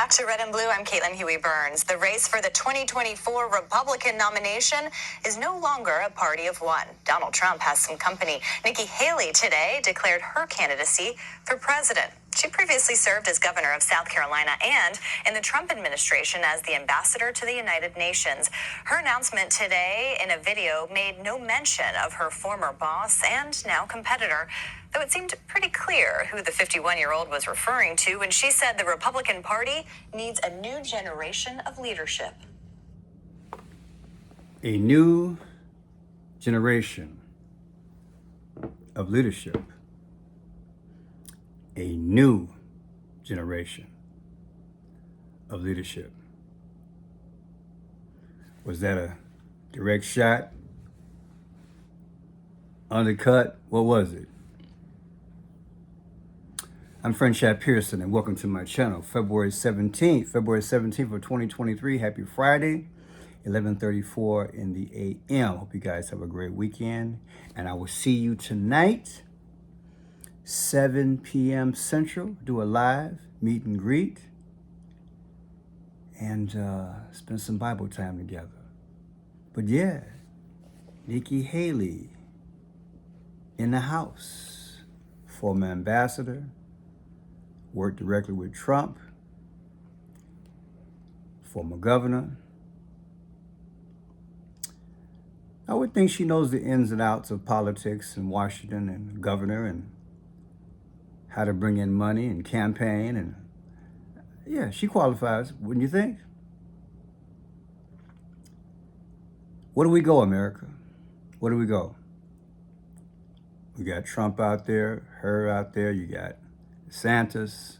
back to Red and Blue. I'm Caitlin Huey-Burns. The race for the 2024 Republican nomination is no longer a party of one. Donald Trump has some company. Nikki Haley today declared her candidacy for president. She previously served as governor of South Carolina and in the Trump administration as the ambassador to the United Nations. Her announcement today in a video made no mention of her former boss and now competitor, though it seemed pretty clear who the 51-year-old was referring to when she said the Republican Party needs a new generation of leadership. A new generation of leadership. A new generation of leadership. Was that a direct shot? Undercut? What was it? I'm Friendship Pearson, and welcome to my channel. February 17th of 2023. Happy Friday, 11:34 in the a.m. Hope you guys have a great weekend, and I will see you tonight, 7 p.m. Central. Do a live meet and greet and spend some Bible time together. But yeah, Nikki Haley in the house, former ambassador, worked directly with Trump, former governor. I would think she knows the ins and outs of politics in Washington and governor and how to bring in money and campaign. And yeah, she qualifies, wouldn't you think? Where do we go, America? Where do we go? We got Trump out there, her out there, you got DeSantis,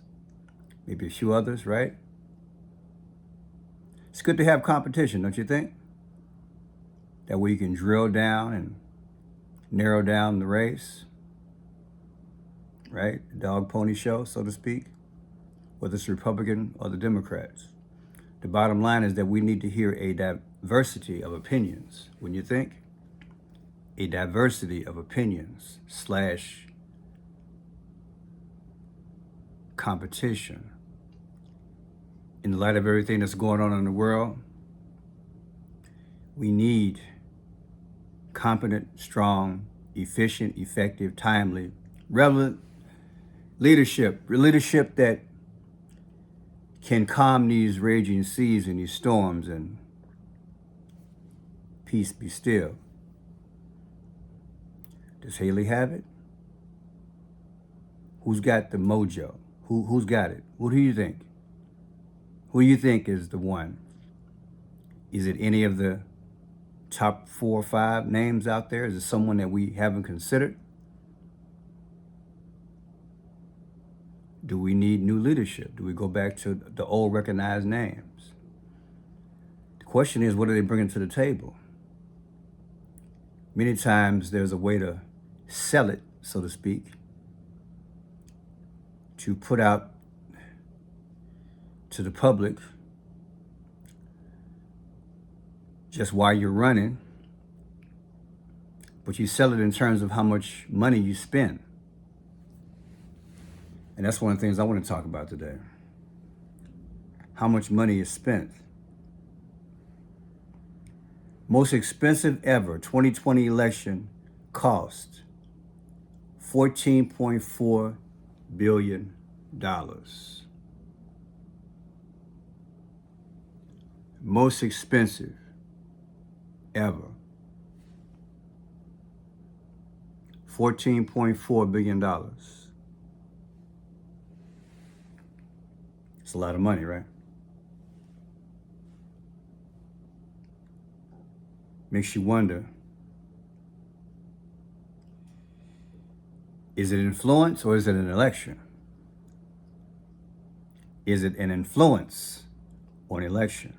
maybe a few others, right? It's good to have competition, don't you think? That way you can drill down and narrow down the race, right? The dog pony show, so to speak, whether it's Republican or the Democrats. The bottom line is that we need to hear a diversity of opinions, wouldn't you think? A diversity of opinions / competition. In the light of everything that's going on in the world, we need competent, strong, efficient, effective, timely, relevant leadership that can calm these raging seas and these storms and peace be still. Does Haley have it? Who's got the mojo? Who's got it? What do you think? Who do you think is the one? Is it any of the top 4 or 5 names out there? Is it someone that we haven't considered? Do we need new leadership? Do we go back to the old recognized names? The question is, what are they bringing to the table? Many times there's a way to sell it, so to speak, to put out to the public just why you're running, but you sell it in terms of how much money you spend. And that's one of the things I want to talk about today. How much money is spent. Most expensive ever 2020 election cost $14.4 billion. Most expensive ever. $14.4 billion. It's a lot of money, right? Makes you wonder, is it influence or is it an election? Is it an influence or an election?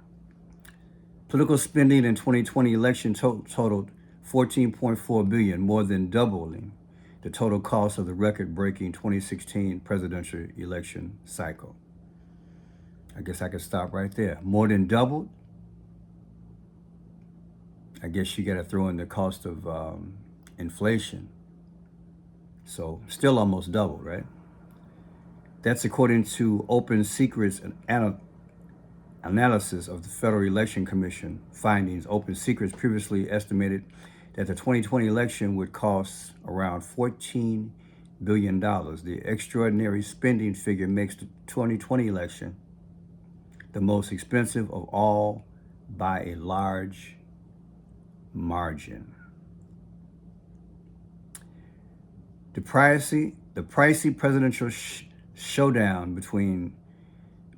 Political spending in 2020 election totaled $14.4 billion, more than doubling the total cost of the record-breaking 2016 presidential election cycle. I guess I could stop right there. More than doubled. I guess you got to throw in the cost of inflation. So still almost double, right? That's according to Open Secrets analysis of the Federal Election Commission findings, Open Secrets previously estimated that the 2020 election would cost around $14 billion. The extraordinary spending figure makes the 2020 election the most expensive of all by a large margin. The pricey presidential showdown between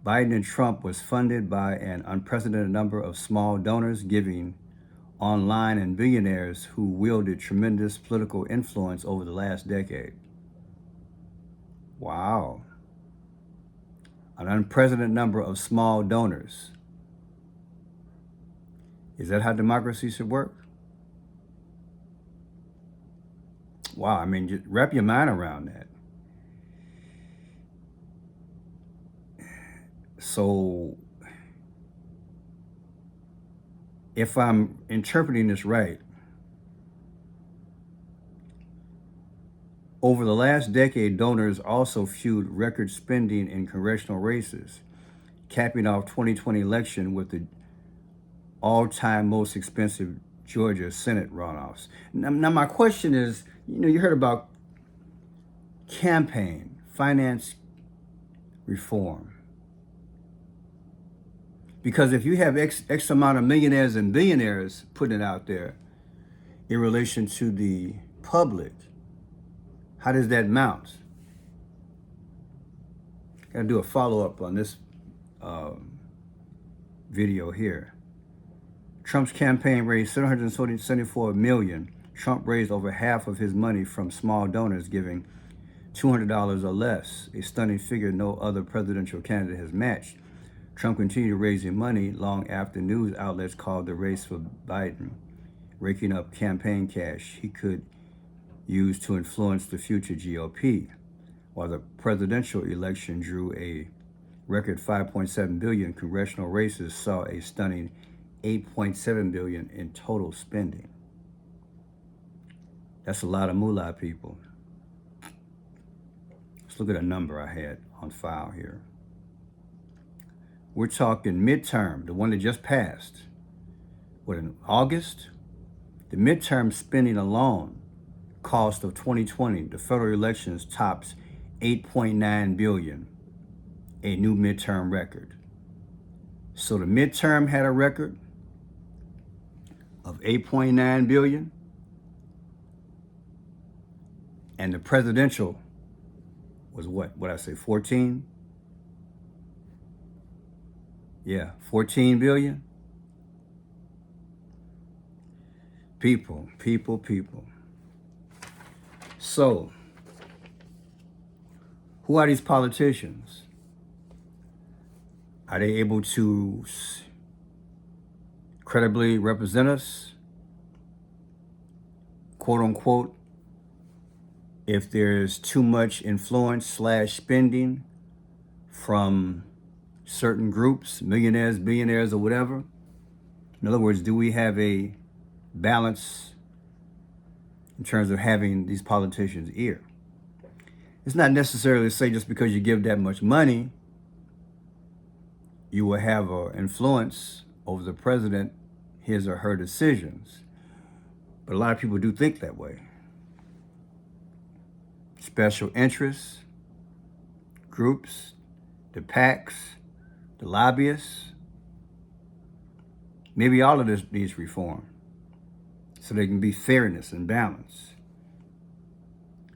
Biden and Trump was funded by an unprecedented number of small donors giving online and billionaires who wielded tremendous political influence over the last decade. Wow. An unprecedented number of small donors. Is that how democracy should work? Wow, I mean, just wrap your mind around that. So, if I'm interpreting this right, over the last decade, donors also fueled record spending in congressional races, capping off 2020 election with the all-time most expensive Georgia Senate runoffs. Now my question is, you heard about campaign finance reform. Because if you have X amount of millionaires and billionaires putting it out there in relation to the public, how does that mount? Gotta do a follow-up on this video here. Trump's campaign raised $774 million. Trump raised over half of his money from small donors giving $200 or less, a stunning figure no other presidential candidate has matched. Trump continued raising money long after news outlets called the race for Biden, raking up campaign cash he could use to influence the future GOP, while the presidential election drew a record 5.7 billion. Congressional races saw a stunning 8.7 billion in total spending. That's a lot of moolah, people. Let's look at a number I had on file here. We're talking midterm, the one that just passed. What, in August? The midterm spending alone, cost of 2020, the federal elections tops 8.9 billion, a new midterm record. So the midterm had a record of 8.9 billion, and the presidential was what I say, 14? Yeah, 14 billion. People. So, who are these politicians? Are they able to credibly represent us? Quote unquote, if there's too much influence / spending from certain groups, millionaires, billionaires, or whatever. In other words, do we have a balance in terms of having these politicians' ear? It's not necessarily to say just because you give that much money, you will have an influence over the president, his or her decisions. But a lot of people do think that way. Special interests, groups, the PACs, the lobbyists, maybe all of this needs reform so there can be fairness and balance,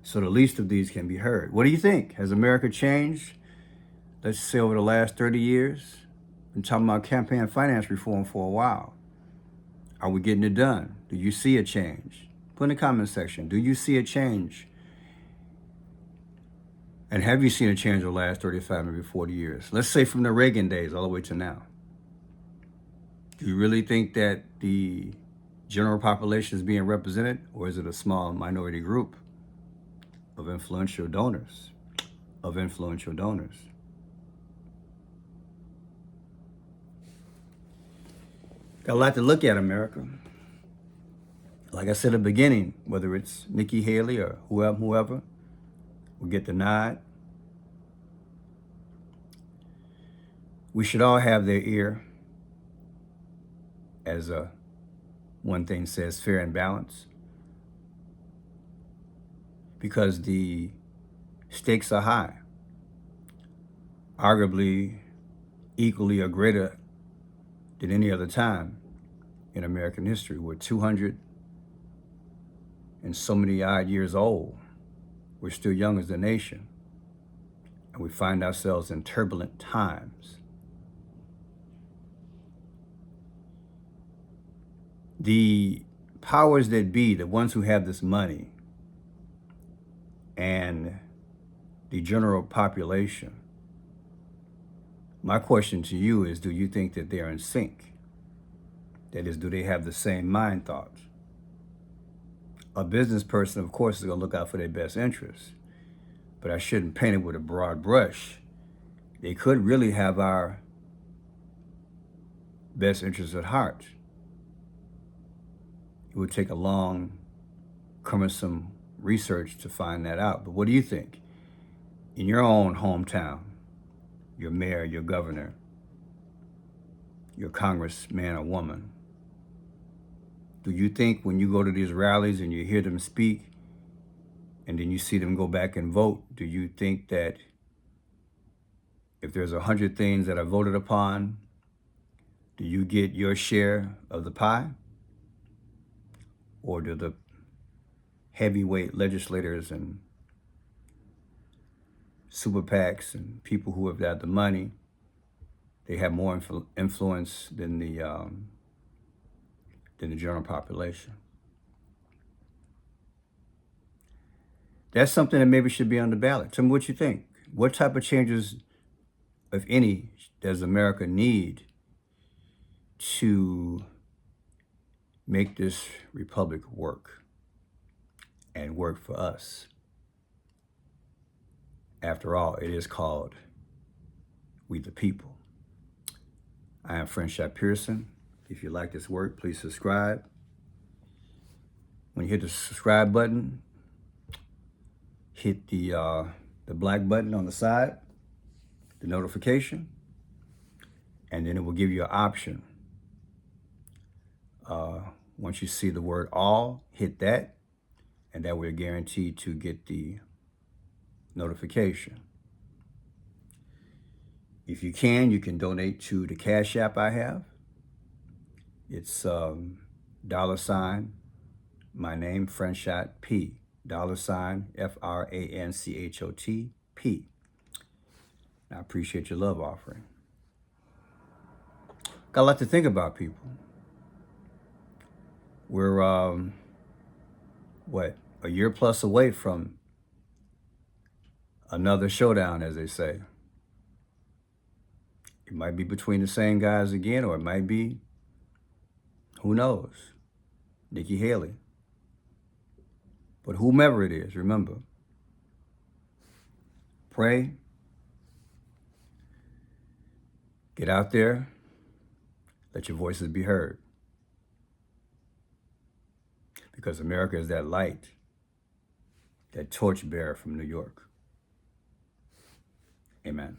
so the least of these can be heard. What do you think? Has America changed, let's say, over the last 30 years? Been talking about campaign finance reform for a while. Are we getting it done? Do you see a change? Put in the comment section, do you see a change? And have you seen a change over the last 35, maybe 40 years? Let's say from the Reagan days all the way to now. Do you really think that the general population is being represented, or is it a small minority group of influential donors? Got a lot to look at, America. Like I said at the beginning, whether it's Nikki Haley or whoever will get the nod. We should all have their ear, as one thing says, fair and balanced, because the stakes are high, arguably equally or greater than any other time in American history. We're 200 and so many odd years old. We're still young as a nation, and we find ourselves in turbulent times. The powers that be, the ones who have this money, and the general population, my question to you is, do you think that they're in sync? That is, do they have the same mind thoughts? A business person, of course, is going to look out for their best interests, but I shouldn't paint it with a broad brush. They could really have our best interests at heart. It would take a long, cumbersome research to find that out. But what do you think? In your own hometown, your mayor, your governor, your congressman or woman, do you think when you go to these rallies and you hear them speak and then you see them go back and vote, do you think that if there's 100 things that are voted upon, do you get your share of the pie? Or do the heavyweight legislators and super PACs and people who have got the money, they have more influence than the general population? That's something that maybe should be on the ballot. Tell me what you think. What type of changes, if any, does America need to make this republic work and work for us? After all, it is called We the People. I am Friendship Pearson. If you like this work, please subscribe. When you hit the subscribe button, hit the black button on the side, the notification, and then it will give you an option. Once you see the word all, hit that, and that we're guaranteed to get the notification. If you can donate to the Cash App I have. It's $, my name, Franchot P, $FRANCHOT P. I appreciate your love offering. Got a lot to think about, people. We're, a year plus away from another showdown, as they say. It might be between the same guys again, or it might be, who knows, Nikki Haley. But whomever it is, remember, pray, get out there, let your voices be heard. Because America is that light, that torchbearer from New York. Amen.